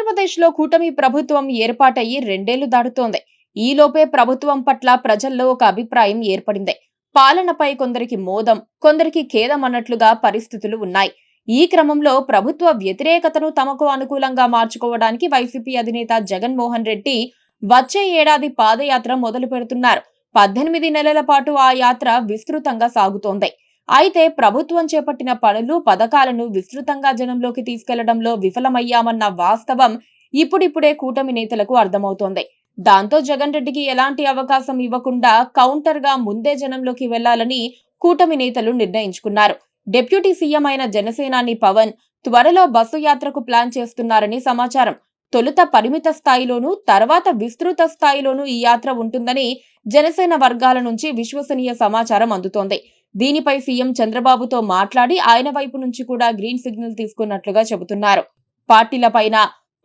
ఆంధ్రప్రదేశ్లో కూటమి ప్రభుత్వం ఏర్పాటయ్యి 2 ఏళ్లు దాటుతోంది. ఈలోపే ప్రభుత్వం పట్ల ప్రజల్లో ఒక అభిప్రాయం ఏర్పడింది. పాలనపై కొందరికి మోదం, కొందరికి ఖేదం అన్నట్లుగా పరిస్థితులు ఉన్నాయి. ఈ క్రమంలో ప్రభుత్వ వ్యతిరేకతను తమకు అనుకూలంగా మార్చుకోవడానికి వైసీపీ అధినేత జగన్మోహన్ రెడ్డి వచ్చే ఏడాది పాదయాత్ర మొదలు పెడుతున్నారు. 18 నెలల పాటు ఆ యాత్ర విస్తృతంగా సాగుతోంది. అయితే ప్రభుత్వం చేపట్టిన పనులు, పథకాలను విస్తృతంగా జనంలోకి తీసుకెళ్లడంలో విఫలమయ్యామన్న వాస్తవం ఇప్పుడిప్పుడే కూటమి నేతలకు అర్థమవుతోంది. దాంతో జగన్ రెడ్డికి ఎలాంటి అవకాశం ఇవ్వకుండా కౌంటర్ గా ముందే జనంలోకి వెళ్లాలని కూటమి నేతలు నిర్ణయించుకున్నారు. డిప్యూటీ సీఎం అయిన జనసేనాని పవన్ త్వరలో బస్సు యాత్రకు ప్లాన్ చేస్తున్నారని సమాచారం. తొలుత పరిమిత స్థాయిలోనూ తర్వాత విస్తృత స్థాయిలోనూ ఈ యాత్ర ఉంటుందని జనసేన వర్గాల నుంచి విశ్వసనీయ సమాచారం అందుతోంది. దీనిపై సీఎం చంద్రబాబుతో మాట్లాడి ఆయన వైపు నుంచి కూడా గ్రీన్ సిగ్నల్ తీసుకున్నట్లుగా చెబుతున్నారు. పార్టీలపైన,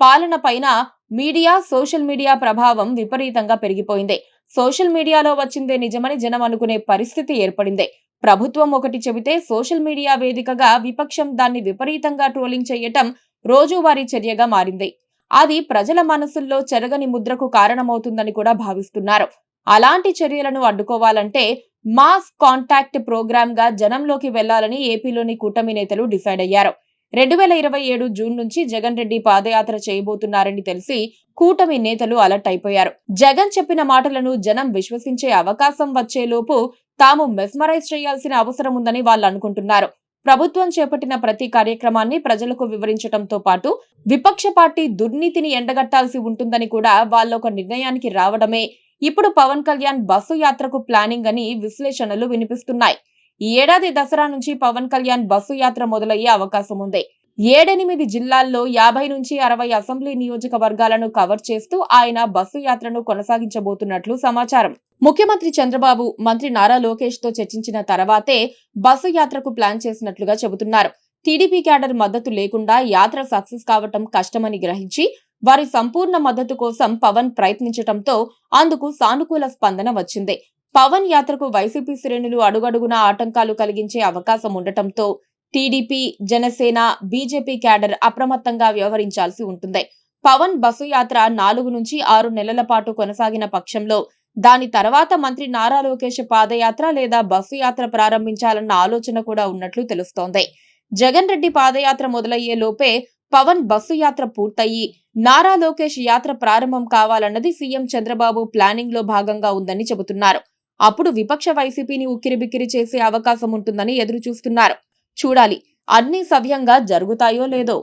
పాలనపైన మీడియా, సోషల్ మీడియా ప్రభావం విపరీతంగా పెరిగిపోయింది. సోషల్ మీడియాలో వచ్చిందే నిజమని జనం అనుకునే పరిస్థితి ఏర్పడింది. ప్రభుత్వం ఒకటి చెబితే సోషల్ మీడియా వేదికగా విపక్షం దాన్ని విపరీతంగా ట్రోలింగ్ చేయటం రోజువారీ చర్యగా మారింది. అది ప్రజల మనసుల్లో చెరగని ముద్రకు కారణమవుతుందని కూడా భావిస్తున్నారు. అలాంటి చర్యలను అడ్డుకోవాలంటే మాస్ కాంటాక్ట్ ప్రోగ్రామ్ గా జనంలోకి వెళ్లాలని ఏపీలోని కూటమి నేతలు డిసైడ్ అయ్యారు. 2027 జూన్ నుంచి జగన్ రెడ్డి పాదయాత్ర చేయబోతున్నారని తెలిసి కూటమి నేతలు అలర్ట్ అయిపోయారు. జగన్ చెప్పిన మాటలను జనం విశ్వసించే అవకాశం వచ్చేలోపు తాము మెస్మరైజ్ చేయాల్సిన అవసరం ఉందని వాళ్ళు అనుకుంటున్నారు. ప్రభుత్వం చేపట్టిన ప్రతి కార్యక్రమాన్ని ప్రజలకు వివరించడంతో పాటు విపక్ష పార్టీ దుర్నీతిని ఎండగట్టాల్సి ఉంటుందని కూడా వాళ్ళొక నిర్ణయానికి రావడమే ఇప్పుడు పవన్ కళ్యాణ్ బస్సు యాత్రకు ప్లానింగ్ అని విశ్లేషణలు వినిపిస్తున్నాయి. ఈ ఏడాది దసరా నుంచి పవన్ కళ్యాణ్ బస్సు యాత్ర మొదలయ్యే అవకాశం ఉంది. 7-8 జిల్లాల్లో 50 నుంచి 60 అసెంబ్లీ నియోజకవర్గాలను కవర్ చేస్తూ ఆయన బస్సు యాత్రను కొనసాగించబోతున్నట్లు సమాచారం. ముఖ్యమంత్రి చంద్రబాబు, మంత్రి నారా లోకేష్ తో చర్చించిన తర్వాతే బస్సు యాత్రకు ప్లాన్ చేసినట్లుగా చెబుతున్నారు. టీడీపీ క్యాడర్ మద్దతు లేకుండా యాత్ర సక్సెస్ కావటం కష్టమని గ్రహించి వారి సంపూర్ణ మద్దతు కోసం పవన్ ప్రయత్నించటంతో అందుకు సానుకూల స్పందన వచ్చింది. పవన్ యాత్రకు వైసీపీ శ్రేణులు అడుగడుగునా ఆటంకాలు కలిగించే అవకాశం ఉండటంతో టీడీపీ, జనసేన, బీజేపీ క్యాడర్ అప్రమత్తంగా వ్యవహరించాల్సి ఉంటుంది. పవన్ బస్సు యాత్ర 4 నుంచి 6 నెలల పాటు కొనసాగిన పక్షంలో దాని తర్వాత మంత్రి నారా లోకేష్ పాదయాత్ర లేదా బస్సు యాత్ర ప్రారంభించాలన్న ఆలోచన కూడా ఉన్నట్లు తెలుస్తోంది. జగన్ రెడ్డి పాదయాత్ర మొదలయ్యే లోపే పవన్ బస్సు యాత్ర పూర్తయి నారా లోకేష్ యాత్ర ప్రారంభం కావాలన్నది సీఎం చంద్రబాబు ప్లానింగ్ లో భాగంగా ఉందని చెబుతున్నారు. అప్పుడు విపక్ష వైసీపీని ఉక్కిరిబిక్కిరి చేసే అవకాశం ఉంటుందని ఎదురు చూస్తున్నారు. చూడాలి అన్ని సవ్యంగా జరుగుతాయో లేదో.